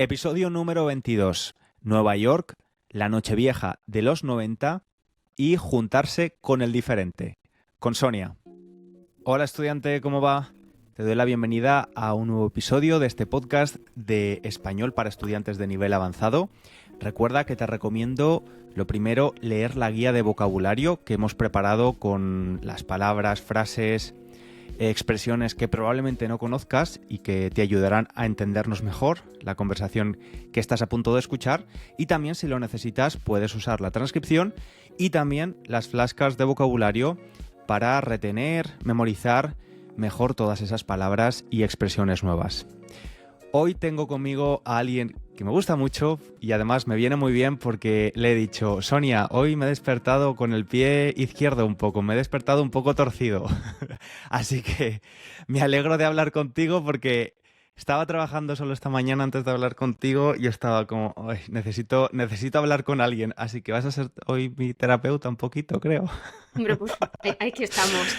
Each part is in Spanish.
Episodio número 22. Nueva York, la Nochevieja de los 90 y juntarse con el diferente. Con Sonia. Hola estudiante, ¿cómo va? Te doy la bienvenida a un nuevo episodio de este podcast de español para estudiantes de nivel avanzado. Recuerda que te recomiendo, lo primero, leer la guía de vocabulario que hemos preparado con las palabras, frases, expresiones que probablemente no conozcas y que te ayudarán a entendernos mejor, la conversación que estás a punto de escuchar, y también, si lo necesitas, puedes usar la transcripción y también las flashcards de vocabulario para retener, memorizar mejor todas esas palabras y expresiones nuevas. Hoy tengo conmigo a alguien que me gusta mucho y además me viene muy bien porque le he dicho: Sonia, hoy me he despertado con el pie izquierdo un poco, me he despertado un poco torcido. Así que me alegro de hablar contigo porque estaba trabajando solo esta mañana antes de hablar contigo y estaba como: "Ay, necesito hablar con alguien". Así que vas a ser hoy mi terapeuta un poquito, creo. Hombre, pues aquí estamos.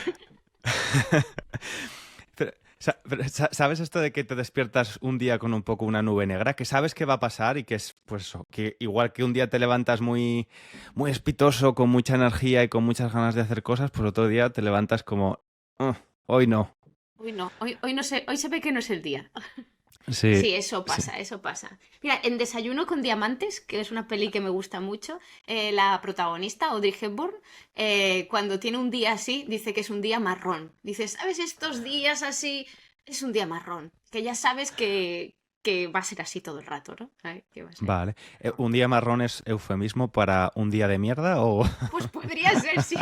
¿Sabes esto de que te despiertas un día con un poco una nube negra? Que sabes que va a pasar y que es, pues eso, que igual que un día te levantas muy, muy espitoso, con mucha energía y con muchas ganas de hacer cosas, pues otro día te levantas como: "Ah, hoy no". Hoy no, hoy no sé, hoy se ve que no es el día. Sí, Sí, eso sí. pasa, eso pasa. Mira, en Desayuno con Diamantes, que es una peli que me gusta mucho, la protagonista, Audrey Hepburn, cuando tiene un día así, dice que es un día marrón. Dice, ¿sabes? Estos días así, es un día marrón. Que ya sabes que va a ser así todo el rato, ¿no? ¿Sabes? Que va a ser. Vale. ¿Un día marrón es eufemismo para un día de mierda o...? Pues podría ser, sí.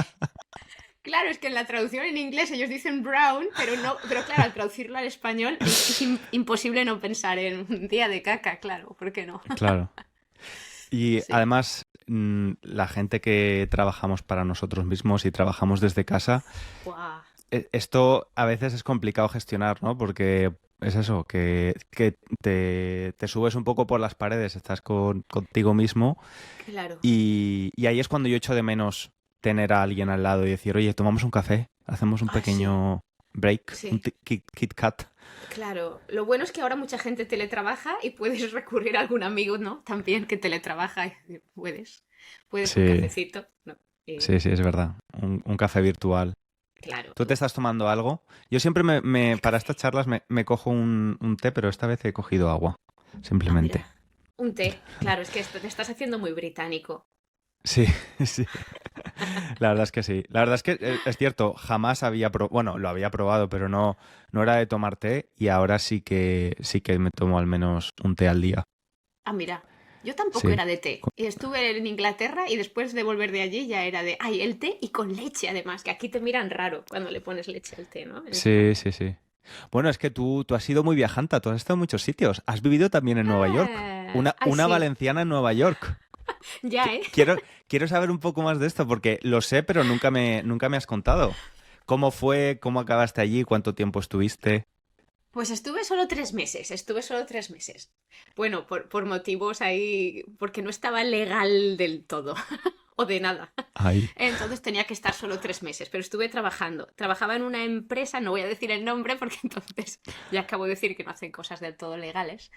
Claro, es que en la traducción en inglés ellos dicen brown, pero no, pero claro, al traducirlo al español es imposible no pensar en un día de caca, claro, ¿por qué no? Claro. Y Sí. además, la gente que trabajamos para nosotros mismos y trabajamos desde casa, Buah. esto a veces es complicado gestionar, ¿no? Porque es eso, que te subes un poco por las paredes, estás contigo mismo Claro. y ahí es cuando yo echo de menos tener a alguien al lado y decir: oye, tomamos un café, hacemos un Ah, sí, pequeño break, un sí. Kit Kat. Claro. Lo bueno es que ahora mucha gente teletrabaja y puedes recurrir a algún amigo, ¿no? También que teletrabaja y puedes un Sí, cafecito, ¿no? sí, sí, es verdad. Un café virtual. Claro. ¿Tú te estás tomando algo? Yo siempre El para café. estas charlas me cojo un té, pero esta vez he cogido agua, Ah, mira. simplemente. Un té. Claro, es que esto te estás haciendo muy británico. Sí, sí. La verdad es que sí. La verdad es que es cierto, jamás había probado, bueno, lo había probado, pero no era de tomar té y ahora sí que me tomo al menos un té al día. Ah, mira, yo tampoco Sí. era de té. Y estuve en Inglaterra y después de volver de allí ya era de, ay, el té y con leche además, que aquí te miran raro cuando le pones leche al té, ¿no? En Sí, España. sí, sí. Bueno, es que tú has sido muy viajanta, tú has estado en muchos sitios. Has vivido también en Nueva York. Ay, Una sí, valenciana en Nueva York. ya, ¿eh? Quiero saber un poco más de esto porque lo sé, pero nunca me has contado. ¿Cómo fue? ¿Cómo acabaste allí? ¿Cuánto tiempo estuviste? Pues estuve solo 3 meses. Bueno, por motivos ahí, porque no estaba legal del todo, o de nada. Ay. Entonces tenía que estar solo 3 meses, pero estuve trabajando. Trabajaba en una empresa, no voy a decir el nombre porque entonces ya acabo de decir que no hacen cosas del todo legales.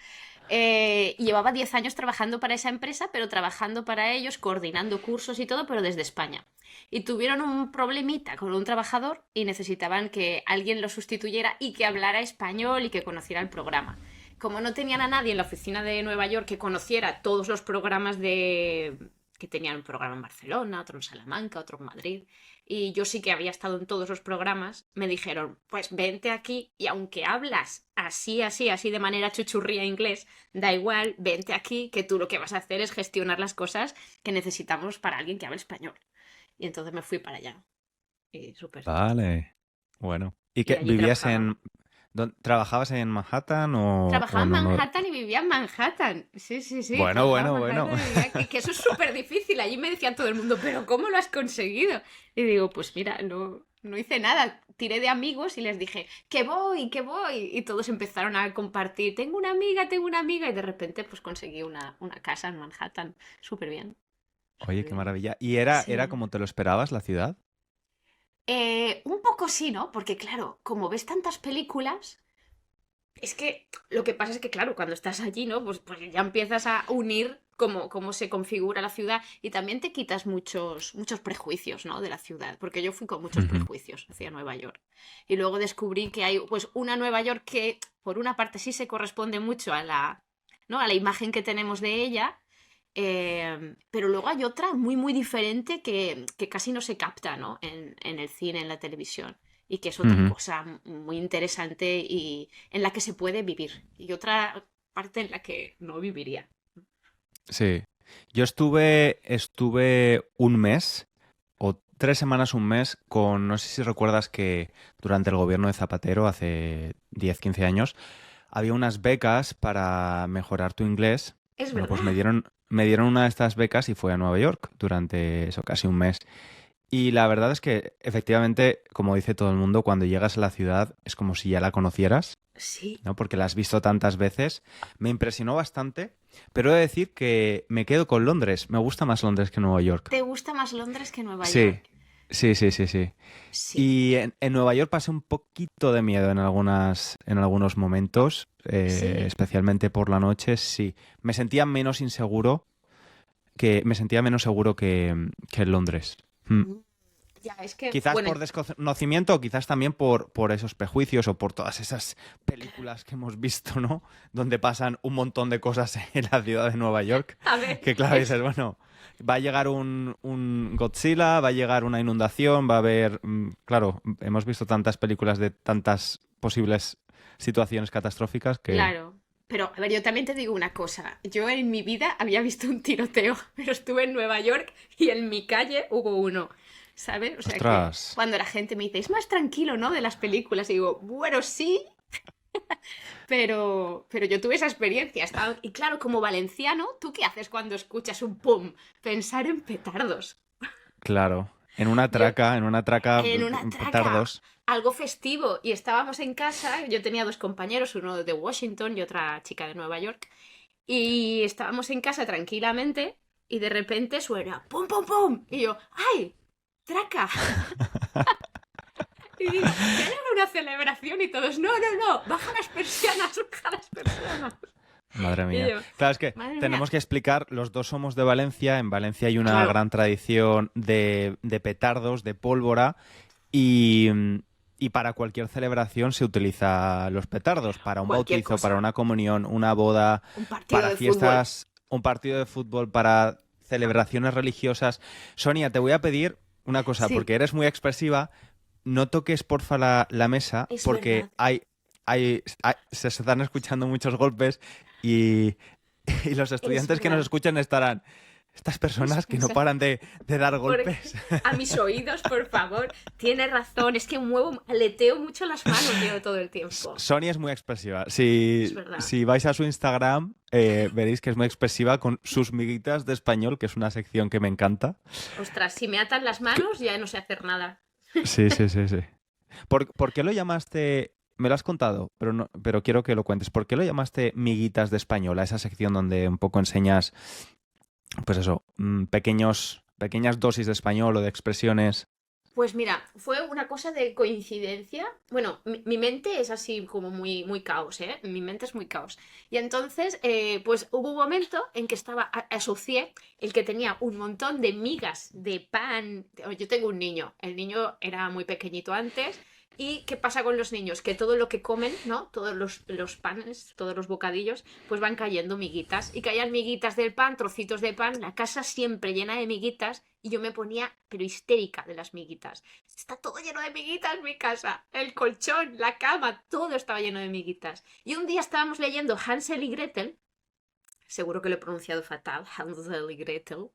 Y llevaba 10 años trabajando para esa empresa, pero trabajando para ellos, coordinando cursos y todo, pero desde España. Y tuvieron un problemita con un trabajador y necesitaban que alguien lo sustituyera y que hablara español y que conociera el programa. Como no tenían a nadie en la oficina de Nueva York que conociera todos los programas de que tenían un programa en Barcelona, otro en Salamanca, otro en Madrid, y yo sí que había estado en todos los programas, me dijeron, pues vente aquí y aunque hablas así, así, así de manera chuchurría inglés, da igual, vente aquí que tú lo que vas a hacer es gestionar las cosas que necesitamos para alguien que hable español. Y entonces me fui para allá. Y súper. Vale. Bueno. ¿Y Y qué allí vivías trabajaba. en... ¿Trabajabas en Manhattan o Trabajaba en no? Manhattan y vivía en Manhattan. Sí, sí, sí. Bueno, Trabajaba en bueno, bueno. Manhattan y vivía aquí. Que eso es súper difícil. Allí me decía todo el mundo, ¿pero cómo lo has conseguido? Y digo, pues mira, no hice nada. Tiré de amigos y les dije, que voy, que voy. Y todos empezaron a compartir, tengo una amiga, tengo una amiga. Y de repente pues conseguí una casa en Manhattan. Súper bien. Oye, Súper qué bien. maravilla. ¿Y era Sí. como te lo esperabas la ciudad? Un poco sí, ¿no? Porque claro, como ves tantas películas, Es que lo que pasa es que, claro, cuando estás allí, ¿no? Pues ya empiezas a unir cómo se configura la ciudad y también te quitas muchos prejuicios, ¿no? De la ciudad, porque yo fui con muchos Ujú. prejuicios hacia Nueva York. Y luego descubrí que hay, pues, una Nueva York que, por una parte, sí se corresponde mucho a ¿no? A la imagen que tenemos de ella, pero luego hay otra muy, muy diferente que casi no se capta, ¿no? En el cine, en la televisión. Y que es otra Ujú. cosa muy interesante y en la que se puede vivir. Y otra parte en la que no viviría. Sí. Yo estuve un mes o 3 semanas, un mes, no sé si recuerdas que durante el gobierno de Zapatero, hace 10, 15 años, había unas becas para mejorar tu inglés. Es Bueno, pues verdad. me dieron una de estas becas y fui a Nueva York durante eso, casi un mes. Y la verdad es que, efectivamente, como dice todo el mundo, cuando llegas a la ciudad es como si ya la conocieras, Sí. ¿no? Porque la has visto tantas veces. Me impresionó bastante, pero he de decir que me quedo con Londres. Me gusta más Londres que Nueva York. ¿Te gusta más Londres que Nueva Sí, York? sí, sí, sí, sí. Sí. Y en Nueva York pasé un poquito de miedo en algunos momentos, Sí. especialmente por la noche, sí. Me sentía menos seguro que en Londres. Mm. Mm, Ya, es que, Quizás bueno, por desconocimiento o quizás también por esos prejuicios o por todas esas películas que hemos visto, ¿no? Donde pasan un montón de cosas en la ciudad de Nueva York, a ver, que claro, dices, bueno, va a llegar un Godzilla, va a llegar una inundación, va a haber... claro, hemos visto tantas películas de tantas posibles situaciones catastróficas que... claro. Pero, a ver, yo también te digo una cosa. Yo en mi vida había visto un tiroteo, pero estuve en Nueva York y en mi calle hubo uno. ¿Sabes? O sea que Ostras, cuando la gente me dice, es más tranquilo, ¿no? De las películas, y digo, bueno, sí, pero yo tuve esa experiencia. Y claro, como valenciano, ¿tú qué haces cuando escuchas un pum? Pensar en petardos. claro. Yo, En una traca, en una traca, petardos. algo festivo. Y estábamos en casa, yo tenía dos compañeros, uno de Washington y otra chica de Nueva York. Y estábamos en casa tranquilamente y de repente suena pum, pum, pum. Y yo, ¡ay! ¡Traca! Y digo, ¿tienen una celebración? Y todos, no, no, no, baja las persianas, baja las persianas. Madre Y mía. yo, Claro, es que madre mía. tenemos que explicar, los dos somos de Valencia, en Valencia hay una Claro, gran tradición de petardos, de pólvora, y, y para cualquier celebración se utiliza los petardos, para un cualquier bautizo, para cosa. una comunión, una boda, Un partido para de fútbol. fiestas, un partido de fútbol, para celebraciones religiosas. Sonia, te voy a pedir una cosa, Sí, porque eres muy expresiva, no toques porfa la mesa, es porque verdad. se están escuchando muchos golpes y, y los Es estudiantes que nos verdad. escuchan estarán, estas personas que no Escucha. paran de dar Porque golpes. a mis oídos, por favor, tiene razón. Es que aleteo mucho las manos yo todo el tiempo. Sonia es muy expresiva. Es verdad. Si vais a su Instagram, veréis que es muy expresiva con sus miguitas de español, que es una sección que me encanta. Ostras, si me atan las Que- manos ya no sé hacer nada. Sí, sí, sí, sí. ¿Por qué lo llamaste? Me lo has contado, pero no, pero quiero que lo cuentes. ¿Por qué lo llamaste miguitas de español, a esa sección donde un poco enseñas, pues eso, pequeñas dosis de español o de expresiones? Pues mira, fue una cosa de coincidencia. Bueno, mi mente es así como muy, muy caos, ¿eh? Mi mente es muy caos. Y entonces, pues hubo un momento en que asocié el que tenía un montón de migas de pan. Yo tengo un niño, el niño era muy pequeñito antes. ¿Y qué pasa con los niños? Que todo lo que comen, ¿no? Todos los panes, todos los bocadillos, pues van cayendo miguitas. Y caían miguitas del pan, trocitos de pan, la casa siempre llena de miguitas. Y yo me ponía, pero histérica de las miguitas. Está todo lleno de miguitas mi casa. El colchón, la cama, todo estaba lleno de miguitas. Y un día estábamos leyendo Hansel y Gretel. Seguro que lo he pronunciado fatal, Hansel y Gretel.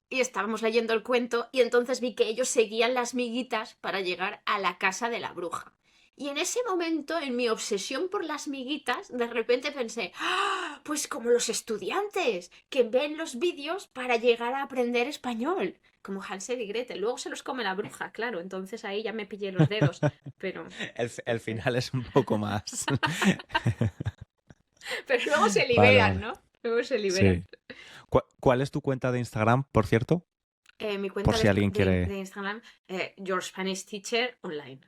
Y estábamos leyendo el cuento y entonces vi que ellos seguían las miguitas para llegar a la casa de la bruja. Y en ese momento, en mi obsesión por las miguitas, de repente pensé, ¡ah! Pues como los estudiantes que ven los vídeos para llegar a aprender español, como Hansel y Gretel. Luego se los come la bruja, claro, entonces ahí ya me pillé los dedos, pero, El final es un poco más. pero luego se Vale, liberan, vale. ¿no? Luego se liberan. Sí. ¿Cuál es tu cuenta de Instagram, por cierto? Mi Por cuenta si alguien de quiere. Instagram, Your Spanish Teacher Online.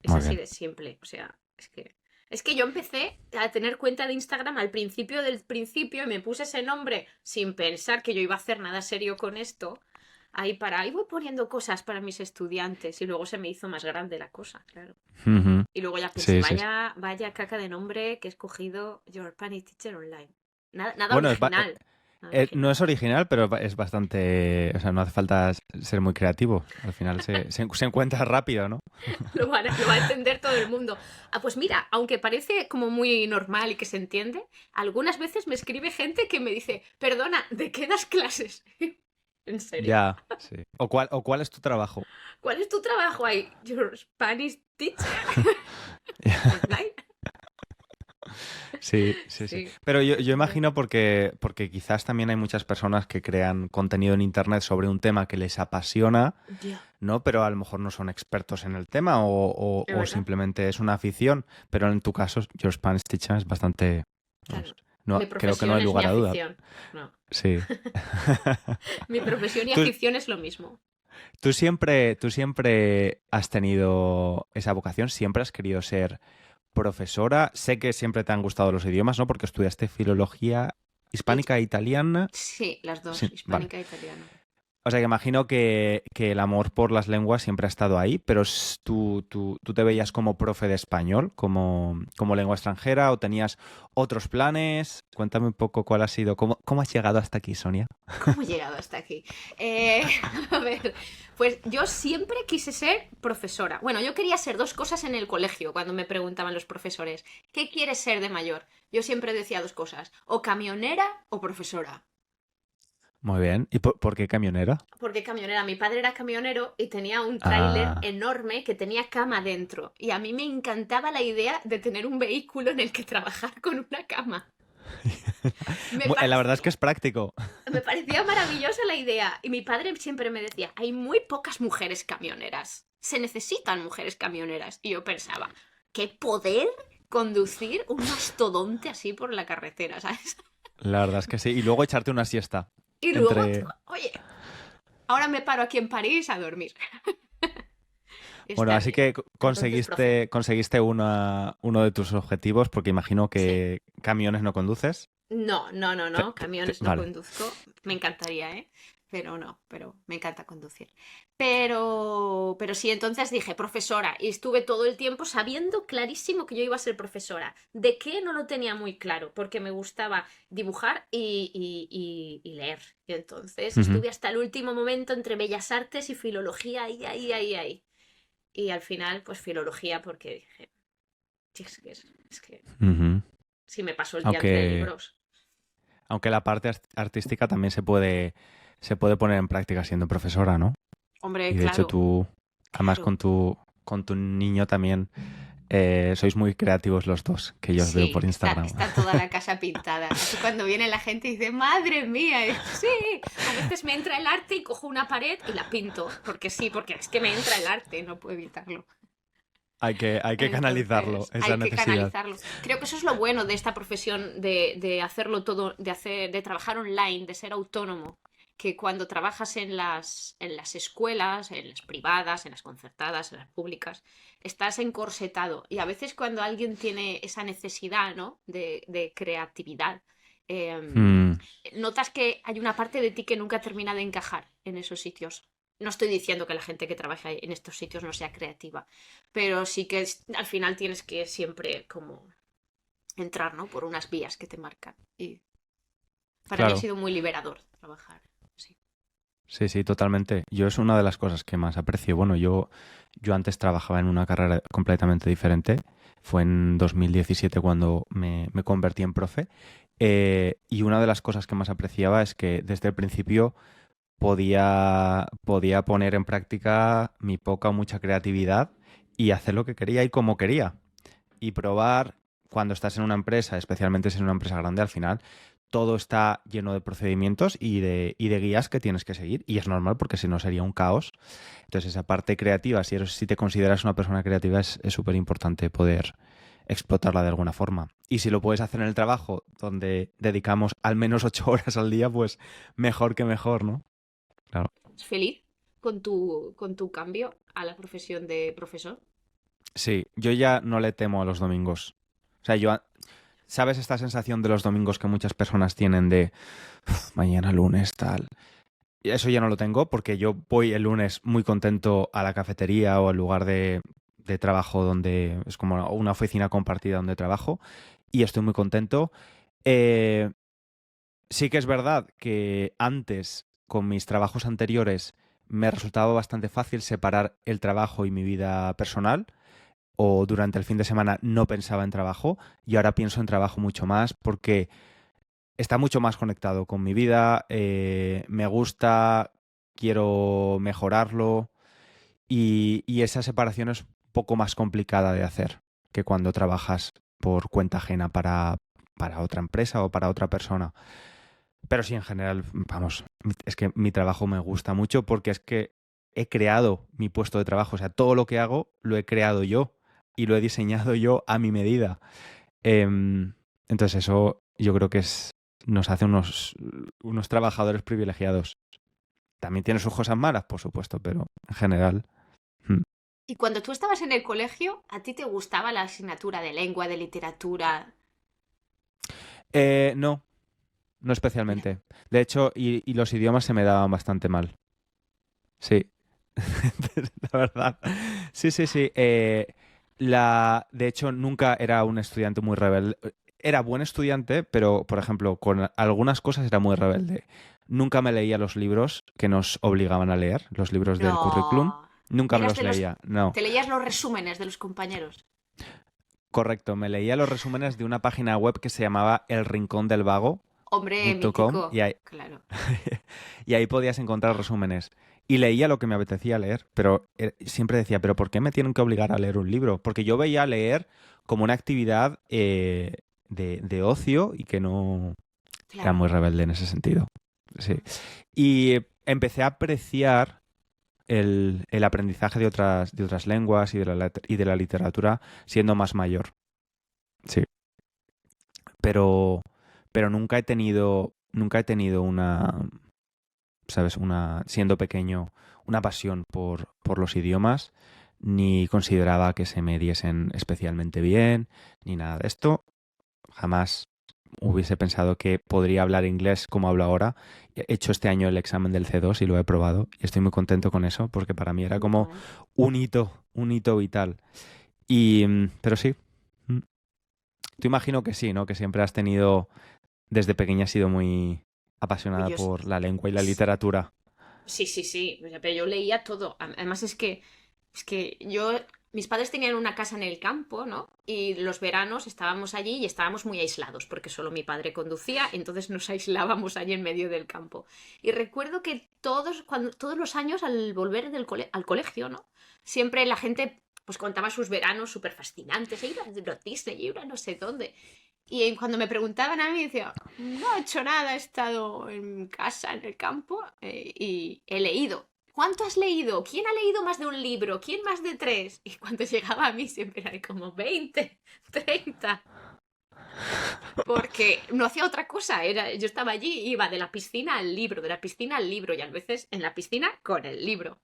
Es Muy así bien. de simple, o sea, es que Es que yo empecé a tener cuenta de Instagram al principio del principio y me puse ese nombre sin pensar que yo iba a hacer nada serio con esto. Ahí voy poniendo cosas para mis estudiantes y luego se me hizo más grande la cosa, claro. Ujú. Y luego ya pensé, Sí, sí. vaya caca de nombre que he escogido Your Spanish Teacher Online. Nada Bueno, original. Nada no original. es original, pero es bastante... O sea, no hace falta ser muy creativo. Al final se encuentra rápido, ¿no? Lo va a entender todo el mundo. Ah, pues mira, aunque parece como muy normal y que se entiende, algunas veces me escribe gente que me dice, perdona, ¿de qué das clases? ¿En serio? Ya, sí. ¿O cuál es tu trabajo? ¿Cuál es tu trabajo ahí? Your Spanish Teacher Online. Sí, sí, sí. Sí. Pero yo imagino porque quizás también hay muchas personas que crean contenido en Internet sobre un tema que les apasiona, Ya, ¿no? Pero a lo mejor no son expertos en el tema de o verdad. simplemente es una afición. Pero en tu caso, Your Spanish Teacher es bastante... Claro. vamos, no, Mi creo que no profesión hay es mi lugar a duda. afición. No. Sí. Mi profesión y ¿Tú, afición es lo mismo. tú siempre has tenido esa vocación? ¿Siempre has querido ser profesora? Sé que siempre te han gustado los idiomas, ¿no? Porque estudiaste filología Y hispánica e italiana. sí, las Sí, dos, vale. hispánica e italiana. O sea que imagino que el amor por las lenguas siempre ha estado ahí, pero ¿tú te veías como profe de español, como lengua extranjera, o tenías otros planes? Cuéntame un poco cuál ha sido, cómo has llegado hasta aquí, Sonia. ¿Cómo he llegado hasta aquí? Eh, a ver, pues yo siempre quise ser profesora. Bueno, yo quería ser dos cosas en el colegio cuando me preguntaban los profesores, ¿qué quieres ser de mayor? Yo siempre decía dos cosas, o camionera o profesora. Muy bien. ¿Y por qué camionera? Porque camionera, mi padre era camionero y tenía un tráiler Ah, enorme que tenía cama dentro. Y a mí me encantaba la idea de tener un vehículo en el que trabajar con una cama. Me la verdad es parecía que es práctico. Me parecía maravillosa la idea. Y mi padre siempre me decía, hay muy pocas mujeres camioneras. Se necesitan mujeres camioneras. Y yo pensaba, qué poder conducir un mastodonte así por la carretera, ¿sabes? La verdad es que sí. Y luego echarte una siesta Y luego, entre... oye, ahora me paro aquí en París a dormir. Bueno, Está así bien. que Entonces, profe. conseguiste uno de tus objetivos, porque imagino Sí. que camiones no conduces. No. Camiones no Vale. conduzco. Me encantaría, ¿eh? Pero no, pero me encanta conducir. Pero sí, entonces dije, profesora, y estuve todo el tiempo sabiendo clarísimo que yo iba a ser profesora. ¿De qué? No lo tenía muy claro, porque me gustaba dibujar y leer. Y entonces Ujú. estuve hasta el último momento entre Bellas Artes y Filología, ahí. Y al final, pues Filología, porque dije, "Sí, es que Ujú. si me paso el día entre Aunque, libros. aunque la parte artística también se puede poner en práctica siendo profesora, ¿no? Hombre, Y de hecho claro, tú, además claro. con tu niño también, sois muy creativos los dos, que yo os veo Sí, por está, Instagram. está toda la casa pintada. Así cuando viene la gente y dice, madre mía, y yo, sí, a veces me entra el arte y cojo una pared y la pinto, porque sí, porque es que me entra el arte, no puedo evitarlo. Hay que canalizarlo, Entonces, esa hay que necesidad. canalizarlo. Creo que eso es lo bueno de esta profesión, de hacerlo todo, de trabajar online, de ser autónomo. Que cuando trabajas en las escuelas, en las privadas, en las concertadas, en las públicas, estás encorsetado. Y a veces cuando alguien tiene esa necesidad, ¿no? de creatividad, Mm, notas que hay una parte de ti que nunca termina de encajar en esos sitios. No estoy diciendo que la gente que trabaja en estos sitios no sea creativa, pero sí que al final tienes que siempre como entrar, ¿no? Por unas vías que te marcan. Y para mí ha claro. sido muy liberador trabajar. Sí. Sí, sí, totalmente. Yo es una de las cosas que más aprecio. Bueno, yo antes trabajaba en una carrera completamente diferente. Fue en 2017 cuando me convertí en profe. Y una de las cosas que más apreciaba es que desde el principio podía poner en práctica mi poca o mucha creatividad y hacer lo que quería y como quería. Y probar cuando estás en una empresa, especialmente si es una empresa grande, al final todo está lleno de procedimientos y de guías que tienes que seguir. Y es normal porque si no sería un caos. Entonces esa parte creativa, si te consideras una persona creativa, es súper importante poder explotarla de alguna forma. Y si lo puedes hacer en el trabajo, donde dedicamos al menos 8 horas al día, pues mejor que mejor, ¿no? Claro. ¿Estás feliz con tu cambio a la profesión de profesor? Sí, yo ya no le temo a los domingos. O sea, ¿sabes esta sensación de los domingos que muchas personas tienen de "Uf, mañana lunes, tal"? Y eso ya no lo tengo porque yo voy el lunes muy contento a la cafetería o al lugar de trabajo donde es como una oficina compartida donde trabajo y estoy muy contento. Eh, sí que es verdad que antes, con mis trabajos anteriores, me resultaba bastante fácil separar el trabajo y mi vida personal o durante el fin de semana no pensaba en trabajo y ahora pienso en trabajo mucho más porque está mucho más conectado con mi vida, me gusta, quiero mejorarlo y esa separación es un poco más complicada de hacer que cuando trabajas por cuenta ajena para otra empresa o para otra persona. Pero sí, en general, vamos, es que mi trabajo me gusta mucho porque es que he creado mi puesto de trabajo, o sea, todo lo que hago lo he creado yo y lo he diseñado yo a mi medida. Entonces eso yo creo que nos hace unos trabajadores privilegiados. También tiene sus cosas malas, por supuesto, pero en general. mm. Y cuando tú estabas en el colegio, ¿a ti te gustaba la asignatura de lengua, de literatura? No, no especialmente. De hecho, y los idiomas se me daban bastante mal. Sí, la verdad. Sí, sí, sí. De hecho, nunca era un estudiante muy rebelde. Era buen estudiante, pero, por ejemplo, con algunas cosas era muy rebelde. Nunca me leía los libros que nos obligaban a leer, los libros del currículum. No. Nunca me Eras los de los... leía, no. Te leías los resúmenes de los compañeros. Correcto, me leía los resúmenes de una página web que se llamaba Hombre, elrincondelvago.com mítico. Claro. y ahí podías encontrar resúmenes. Y leía lo que me apetecía leer, pero siempre decía, ¿pero por qué me tienen que obligar a leer un libro? Porque yo veía leer como una actividad de ocio y que no era Claro. muy rebelde en ese sentido. Sí. Y empecé a apreciar el aprendizaje de otras lenguas y de la literatura siendo más mayor. Sí. Pero, pero nunca he tenido una, ¿sabes? Siendo pequeño, una pasión por los idiomas, ni consideraba que se me diesen especialmente bien, ni nada de esto. Jamás hubiese pensado que podría hablar inglés como hablo ahora. He hecho este año el examen del C2 y lo he probado y estoy muy contento con eso porque para mí era Muy como guay. un hito vital. Pero sí, mm, tú imagino que sí, ¿no? Que siempre has tenido, desde pequeña has sido muy Pues apasionada yo, por la lengua y la literatura. sí, sí, sí. O sea, pero yo leía todo. Además es que yo, mis padres tenían una casa en el campo, ¿no? Y los veranos estábamos allí y estábamos muy aislados porque solo mi padre conducía, entonces nos aislábamos allí en medio del campo. Y recuerdo que todos los años al volver al colegio, ¿no? Siempre la gente pues contaba sus veranos súper fascinantes, iba a Disney, iba a no sé dónde. Y cuando me preguntaban a mí, decía, no he hecho nada, he estado en casa, en el campo, y he leído. ¿Cuánto has leído? ¿Quién ha leído más de un libro? ¿Quién más de tres? Y cuando llegaba a mí siempre era como 20, 30, porque no hacía otra cosa. Yo estaba allí, iba de la piscina al libro, de la piscina al libro, y a veces en la piscina con el libro,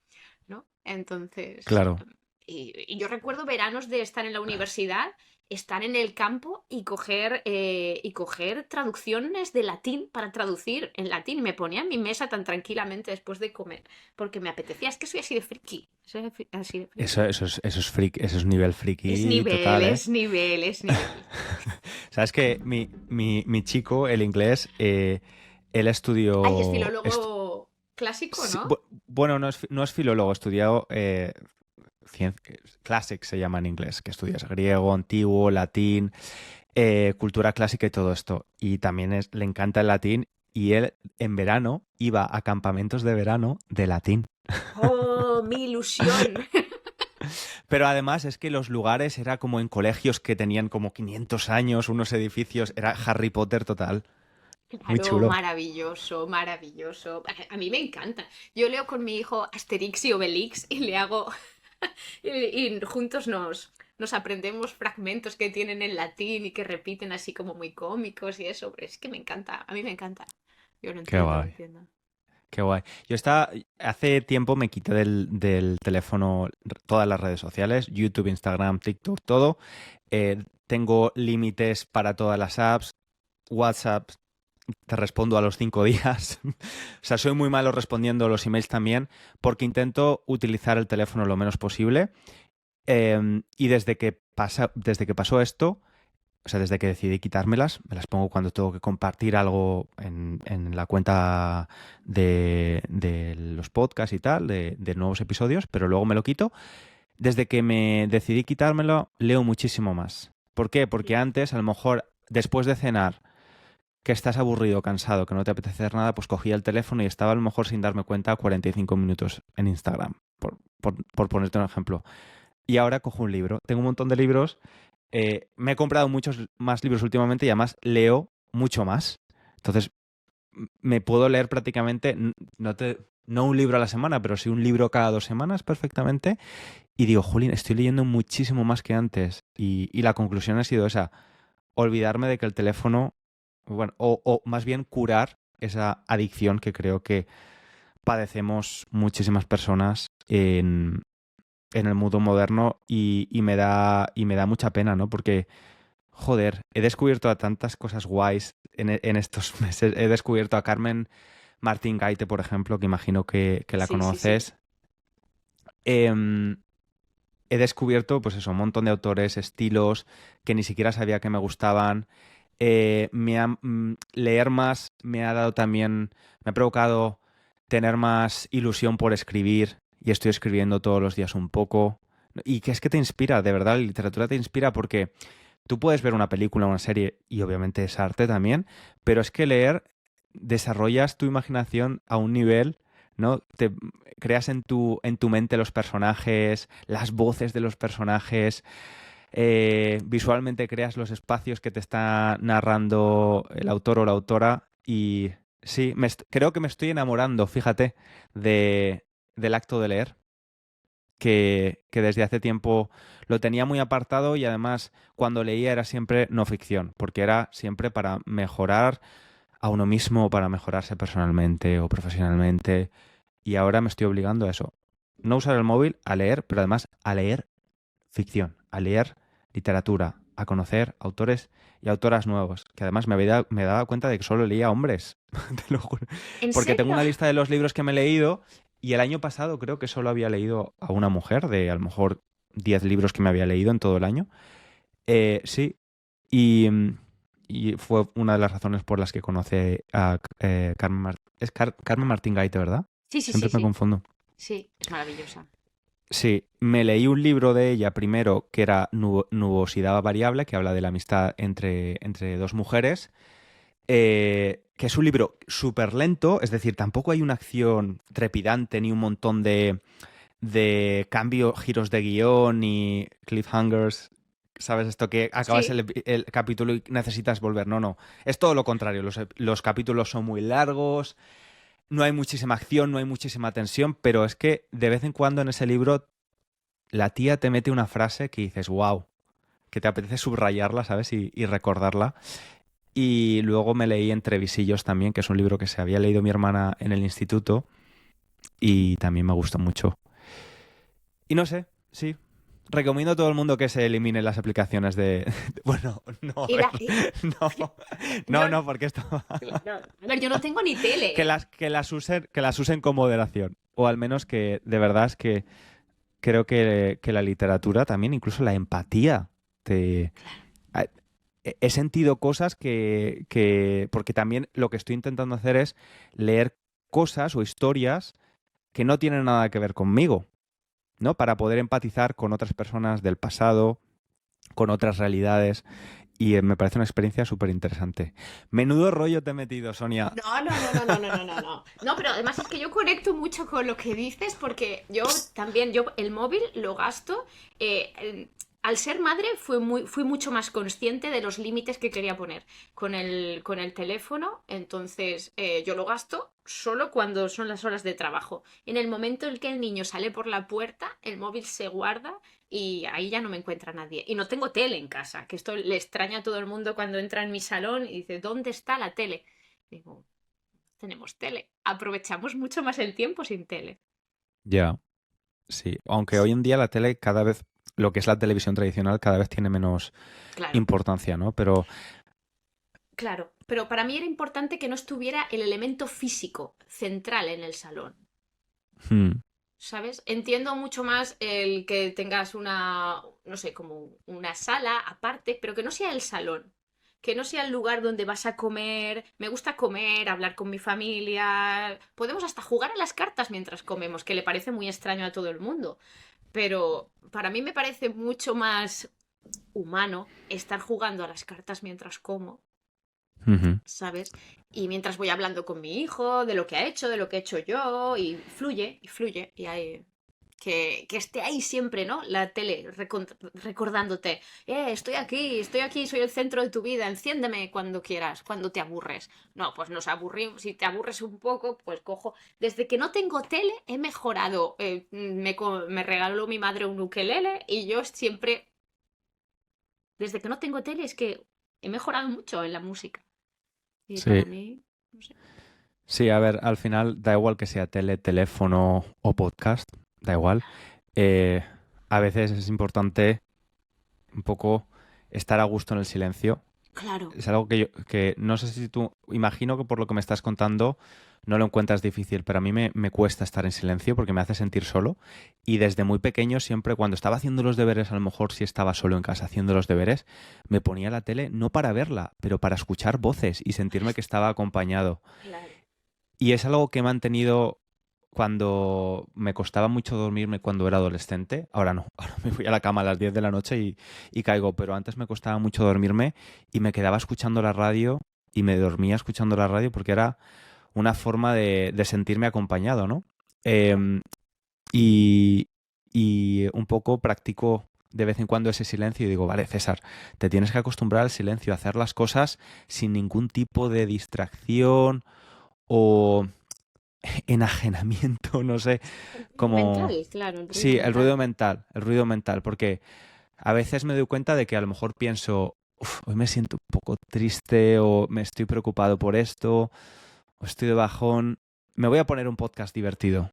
¿no? Entonces, Claro. y yo recuerdo veranos de estar en la universidad, estar en el campo y coger traducciones de latín para traducir en latín. Me ponía en mi mesa tan tranquilamente después de comer, porque me apetecía. Es que soy así de friki. Soy así de friki. Eso es nivel Es friki nivel, total, ¿eh? es nivel, es nivel. Sabes que mi chico, el inglés, él Ay, es estudió. filólogo clásico, Sí, ¿no? bueno, no es filólogo, estudió classics se llama en inglés, que estudias griego, antiguo, latín, cultura clásica y todo esto. Y también le encanta el latín y él en verano iba a campamentos de verano de latín. Oh, mi ilusión. Pero además es que los lugares era como en colegios que tenían como 500 años, unos edificios, era Harry Potter total. Muy Claro, chulo. maravilloso, maravilloso. A mí me encanta. Yo leo con mi hijo Asterix y Obelix y le hago. y juntos nos aprendemos fragmentos que tienen en latín y que repiten así como muy cómicos y eso. Pero es que me encanta, a mí me encanta. Yo lo Qué entiendo, lo guay. entiendo. Qué guay. Hace tiempo me quité del teléfono todas las redes sociales, YouTube, Instagram, TikTok, todo. tengo límites para todas las apps. WhatsApp te respondo a los 5 días. O sea, soy muy malo respondiendo los emails también porque intento utilizar el teléfono lo menos posible. Y desde que pasó esto, o sea, desde que decidí quitármelas, me las pongo cuando tengo que compartir algo en la cuenta de los podcasts y tal, de nuevos episodios, pero luego me lo quito. Desde que me decidí quitármelo, leo muchísimo más. ¿Por qué? Porque antes, a lo mejor, después de cenar, que estás aburrido, cansado, que no te apetece hacer nada, pues cogía el teléfono y estaba a lo mejor sin darme cuenta 45 minutos en Instagram, por ponerte un ejemplo. Y ahora cojo un libro. Tengo un montón de libros. Me he comprado muchos más libros últimamente y además leo mucho más. Entonces, me puedo leer prácticamente, no un libro a la semana, pero sí un libro cada 2 semanas perfectamente. Y digo, jolín, estoy leyendo muchísimo más que antes. Y la conclusión ha sido esa, olvidarme de que el teléfono, bueno, o más bien curar esa adicción que creo que padecemos muchísimas personas en el mundo moderno y me da mucha pena, ¿no? Porque, joder, he descubierto a tantas cosas guays en estos meses. He descubierto a Carmen Martín Gaite, por ejemplo, que imagino que la Sí, sí, sí. conoces. Em, He descubierto, pues eso, un montón de autores, estilos que ni siquiera sabía que me gustaban. Leer más me ha dado también, me ha provocado tener más ilusión por escribir y estoy escribiendo todos los días un poco. Y que es que te inspira, de verdad, la literatura te inspira porque tú puedes ver una película, una serie y obviamente es arte también, pero es que leer desarrollas tu imaginación a un nivel, ¿no? Te creas en tu mente los personajes, las voces de los personajes, visualmente creas los espacios que te está narrando el autor o la autora y sí, creo que me estoy enamorando, fíjate, del acto de leer, que desde hace tiempo lo tenía muy apartado y además cuando leía era siempre no ficción, porque era siempre para mejorar a uno mismo, para mejorarse personalmente o profesionalmente y ahora me estoy obligando a eso. No usar el móvil, a leer, pero además a leer ficción, a leer literatura, a conocer autores y autoras nuevos, que además me daba cuenta de que solo leía hombres, te lo juro. ¿En Porque tengo serio? una lista de los libros que me he leído y el año pasado creo que solo había leído a una mujer, de a lo mejor 10 libros que me había leído en todo el año. Sí, y, y fue una de las razones por las que conocí a Carmen Martín. Es Carmen Martín Gaite, ¿verdad? Sí, sí, sí, Siempre me sí. confundo. Sí, es maravillosa. Sí, me leí un libro de ella primero que era Nubosidad Variable, que habla de la amistad entre dos mujeres, que es un libro súper lento, es decir, tampoco hay una acción trepidante ni un montón de cambios, giros de guión ni cliffhangers. ¿Sabes esto? Que acabas Sí. el capítulo y necesitas volver. No, no. Es todo lo contrario. Los capítulos son muy largos, no hay muchísima acción, no hay muchísima tensión, pero es que de vez en cuando en ese libro la tía te mete una frase que dices, wow, que te apetece subrayarla, ¿sabes? Y recordarla. Y luego me leí Entre visillos también, que es un libro que se había leído mi hermana en el instituto y también me gustó mucho. Y no sé, sí. Recomiendo a todo el mundo que se elimine las aplicaciones Bueno, no, a ver. Era, No, no, no, no, porque esto... no, a ver, yo no tengo ni tele, ¿eh? Que las usen con moderación. O al menos que, de verdad, es que creo que la literatura también, incluso la empatía, te... a- he sentido cosas porque también lo que estoy intentando hacer es leer cosas o historias que no tienen nada que ver conmigo, ¿no? Para poder empatizar con otras personas del pasado, con otras realidades. Y me parece una experiencia súper interesante. Menudo rollo te he metido, Sonia. No, no, no, no, no, no, no, no, no. No, pero además es que yo conecto mucho con lo que dices porque yo también, yo el móvil lo gasto. Al ser madre fui mucho más consciente de los límites que quería poner con el teléfono. Entonces yo lo gasto solo cuando son las horas de trabajo. En el momento en que el niño sale por la puerta, el móvil se guarda y ahí ya no me encuentra nadie. Y no tengo tele en casa, que esto le extraña a todo el mundo cuando entra en mi salón y dice, ¿dónde está la tele? Digo, tenemos tele. Aprovechamos mucho más el tiempo sin tele. Ya, sí. Aunque hoy en día la tele cada vez lo que es la televisión tradicional cada vez tiene menos Claro, importancia, ¿no? Pero claro. Pero para mí era importante que no estuviera el elemento físico central en el salón. hmm, ¿Sabes? Entiendo mucho más el que tengas una, no sé, como una sala aparte, pero que no sea el salón, que no sea el lugar donde vas a comer. Me gusta comer, hablar con mi familia. Podemos hasta jugar a las cartas mientras comemos, que le parece muy extraño a todo el mundo. Pero para mí me parece mucho más humano estar jugando a las cartas mientras como, ujú. ¿sabes? Y mientras voy hablando con mi hijo de lo que ha hecho, de lo que he hecho yo, y fluye, y hay... Que esté ahí siempre, ¿no? La tele recordándote, estoy aquí, soy el centro de tu vida, enciéndeme cuando quieras, cuando te aburres. No, pues nos aburrimos, si te aburres un poco, pues cojo. Desde que no tengo tele he mejorado. Me regaló mi madre un ukelele y yo siempre, desde que no tengo tele, es que he mejorado mucho en la música. Y para Sí, mí, no sé. sí, a ver, al final da igual que sea tele, teléfono o podcast, da igual. Eh, a veces es importante un poco estar a gusto en el silencio. Claro, Es algo que yo, que no sé si tú, imagino que por lo que me estás contando no lo encuentras difícil, pero a mí me cuesta estar en silencio porque me hace sentir solo. Y desde muy pequeño, siempre cuando estaba haciendo los deberes, a lo mejor si estaba solo en casa haciendo los deberes, me ponía la tele no para verla, pero para escuchar voces y sentirme que estaba acompañado. claro. Y es algo que he mantenido cuando me costaba mucho dormirme cuando era adolescente. Ahora no, ahora me voy a la cama a las 10 de la noche y caigo, pero antes me costaba mucho dormirme y me quedaba escuchando la radio y me dormía escuchando la radio porque era una forma de sentirme acompañado, ¿no? Claro. Em, y, y un poco practico de vez en cuando ese silencio y digo, vale, César, te tienes que acostumbrar al silencio, a hacer las cosas sin ningún tipo de distracción o enajenamiento, no sé, El ruido mental, como... claro, el ruido Sí, mental. el ruido mental, porque a veces me doy cuenta de que a lo mejor pienso, "Uf, hoy me siento un poco triste o me estoy preocupado por esto o estoy de bajón, me voy a poner un podcast divertido.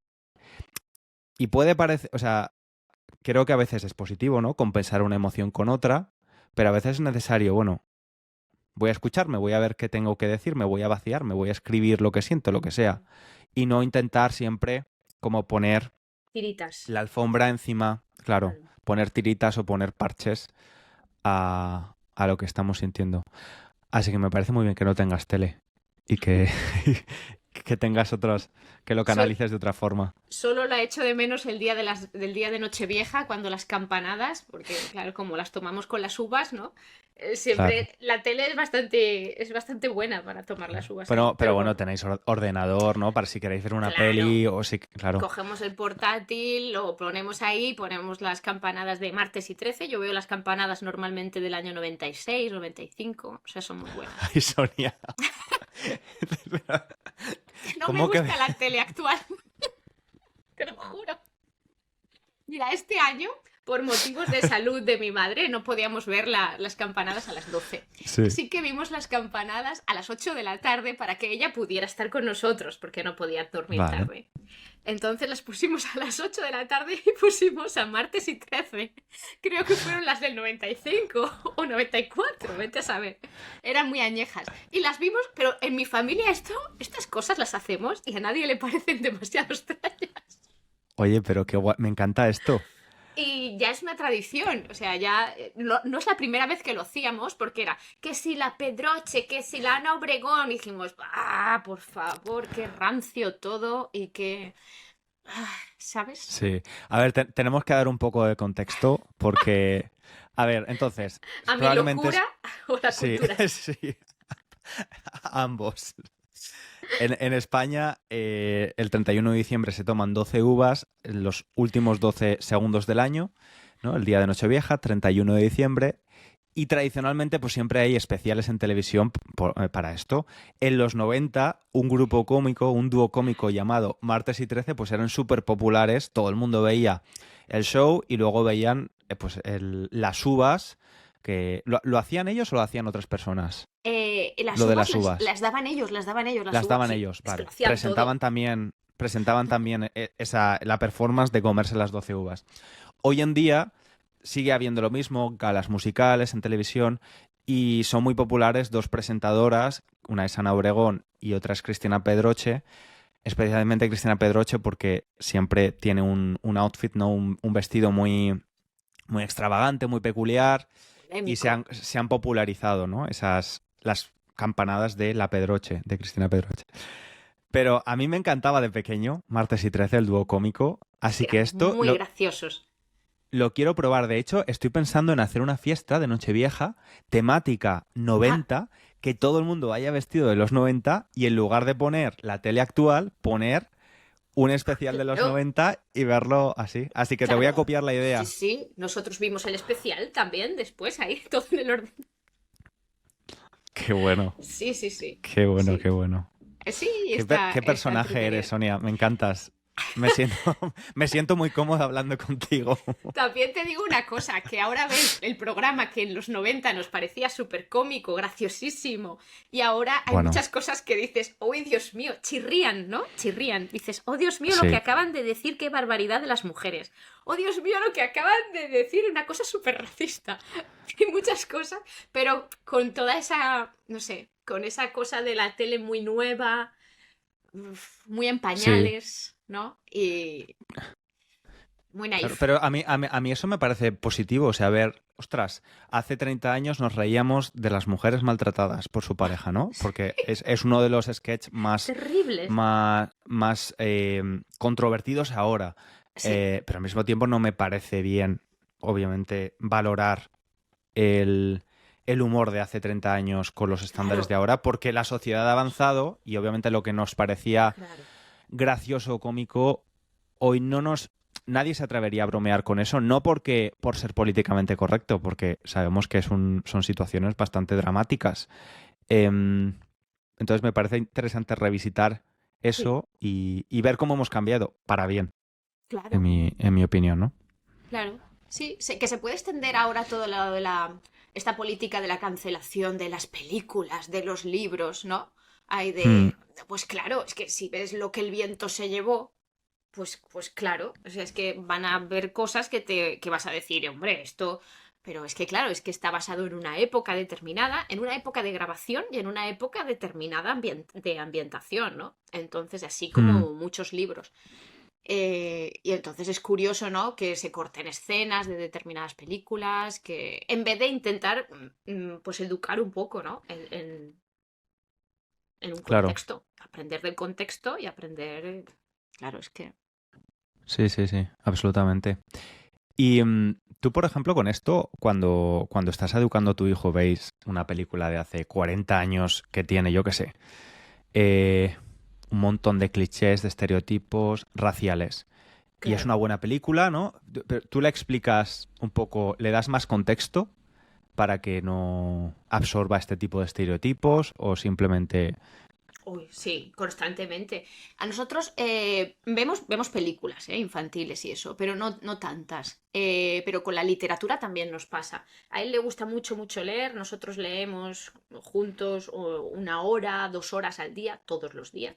Y puede parecer, o sea, creo que a veces es positivo, ¿no? Compensar una emoción con otra, pero a veces es necesario, bueno, voy a escucharme, voy a ver qué tengo que decir, me voy a vaciar, me voy a escribir lo que siento, lo que sea. Y no intentar siempre como poner Tiritas. la alfombra encima, claro, Claro. poner tiritas o poner parches a lo que estamos sintiendo. Así que me parece muy bien que no tengas tele y que, que tengas otros, que lo Sol- canalices de otra forma. Solo la echo de menos el día del día de Nochevieja, cuando las campanadas, porque claro, como las tomamos con las uvas, ¿no? Claro. Siempre la tele es bastante buena para tomar las uvas ahí. Pero Pero bueno, bueno, tenéis ordenador, ¿no? Para si queréis ver una claro. peli o si... Claro. Cogemos el portátil, lo ponemos ahí, ponemos las campanadas de martes y 13. Yo veo las campanadas normalmente del año 96, 95. O sea, son muy buenas. Ay, Sonia. No me ¿Cómo que...? gusta la tele actual, te lo juro. Mira, este año, por motivos de salud de mi madre, no podíamos ver las campanadas a las 12. Sí, Así que vimos las campanadas a las 8 de la tarde para que ella pudiera estar con nosotros, porque no podía dormir vale. tarde. Entonces las pusimos a las 8 de la tarde y pusimos a martes y 13. Creo que fueron las del 95 o 94, vete a saber. Eran muy añejas. Y las vimos, pero en mi familia estas cosas las hacemos y a nadie le parecen demasiado extrañas. Oye, pero qué guay. Me encanta esto. Y ya es una tradición, o sea, ya no es la primera vez que lo hacíamos, porque era que si la Pedroche, que si la Ana Obregón, y dijimos, por favor, qué rancio todo y que, ¿sabes? Sí. A ver, tenemos que dar un poco de contexto porque... A ver, entonces, ¿A mi probablemente locura es... o la Sí, cultura? sí. Ambos. En España, el 31 de diciembre se toman 12 uvas en los últimos 12 segundos del año, ¿no? El día de Nochevieja, 31 de diciembre. Y tradicionalmente, pues siempre hay especiales en televisión para esto. En los 90, un grupo cómico, un dúo cómico llamado Martes y 13, pues eran súper populares. Todo el mundo veía el show y luego veían pues las uvas. Que, ¿lo hacían ellos o lo hacían otras personas? Las Lo de uvas las uvas. las daban ellos, las Las uvas, daban sí, ellos, es que lo vale. hacían todo. Presentaban también la performance de comerse las 12 uvas. Hoy en día sigue habiendo lo mismo, galas musicales en televisión, y son muy populares dos presentadoras, una es Ana Obregón y otra es Cristina Pedroche, especialmente Cristina Pedroche porque siempre tiene un outfit, ¿no? Un vestido muy extravagante, muy peculiar, y Polémico. se han popularizado, ¿no? Las campanadas de la Pedroche, de Cristina Pedroche. Pero a mí me encantaba de pequeño, Martes y 13, el dúo cómico, así que Eran esto muy graciosos. lo quiero probar. De hecho, estoy pensando en hacer una fiesta de Nochevieja temática Ah, 90, que todo el mundo vaya vestido de los 90 y en lugar de poner la tele actual, poner un especial de los claro, 90 y verlo así. Así que te voy a claro. copiar la Sí, idea. sí. Nosotros vimos el especial también después ahí, todo en el orden. Qué bueno, Sí, sí, sí. qué bueno, qué Sí. bueno. Sí, está, Qué está personaje eres, entretenido. Sonia. Me encantas. Me siento, me siento muy cómodo hablando contigo. También te digo una cosa, que ahora ves el programa que en los 90 nos parecía súper cómico, graciosísimo, y ahora hay Bueno, muchas cosas que dices, oh Dios mío, chirrían, ¿no? Chirrían. Dices, oh Dios mío, lo que sí, acaban de decir, qué barbaridad de las mujeres. Oh Dios mío, lo que acaban de decir, una cosa súper racista. Hay muchas cosas, pero con toda esa, no sé, con esa cosa de la tele muy nueva, muy en sí. pañales, ¿no? Y muy Claro, naif. pero a mí eso me parece positivo. O sea, a ver, ostras, hace 30 años nos reíamos de las mujeres maltratadas por su pareja, ¿no? Porque es uno de los sketches Terribles. más controvertidos ahora. Sí, Pero al mismo tiempo no me parece bien, obviamente, valorar el, el humor de hace 30 años con los estándares de claro, ahora, porque la sociedad ha avanzado y obviamente lo que nos parecía claro. gracioso o cómico, hoy no nos... Nadie se atrevería a bromear con eso, no porque por ser políticamente correcto, porque sabemos que son situaciones bastante dramáticas. Em, entonces me parece interesante revisitar Sí, eso y ver cómo hemos cambiado, para bien, claro, en mi opinión, ¿no? claro. Sí, que se puede extender ahora todo lo de esta política de la cancelación de las películas, de los libros, ¿no? Hay Hmm, pues claro, es que si ves lo que el viento se llevó, pues claro, o sea, es que van a haber cosas que vas a decir, hombre, esto, pero es que claro, es que está basado en una época determinada, en una época de grabación y en una época determinada de ambientación, ¿no? Entonces, así hmm, como muchos libros. Y entonces es curioso, ¿no? Que se corten escenas de determinadas películas, que en vez de intentar, pues educar un poco, ¿no? En un claro, contexto, aprender del contexto y aprender, claro, es que... sí, sí, sí, absolutamente. Y tú, por ejemplo, con esto, cuando estás educando a tu hijo, veis una película de hace 40 años que tiene, yo qué sé, eh, un montón de clichés, de estereotipos raciales. Y es Claro. una buena película, ¿no? Pero tú le explicas un poco, le das más contexto para que no absorba este tipo de estereotipos o simplemente... Uy, sí, constantemente. A nosotros vemos películas infantiles y eso, pero no tantas. Pero con la literatura también nos pasa. A él le gusta mucho, mucho leer. Nosotros leemos juntos una hora, 2 horas al día, todos los días.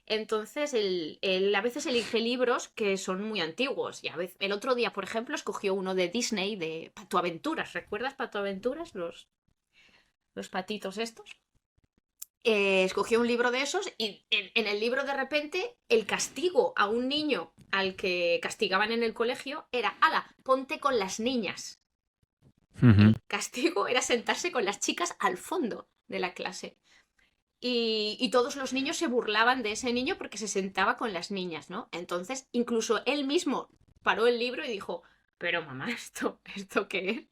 Entonces, él a veces elige libros que son muy antiguos. Y a veces, el otro día, por ejemplo, escogió uno de Disney, de Patoaventuras. ¿Recuerdas Patoaventuras? Los patitos estos. Escogió un libro de esos y en el libro de repente el castigo a un niño al que castigaban en el colegio era, ala, ponte con las niñas. Ujú, El castigo era sentarse con las chicas al fondo de la clase. Y todos los niños se burlaban de ese niño porque se sentaba con las niñas, ¿no? Entonces, incluso él mismo paró el libro y dijo, pero mamá, ¿esto qué es?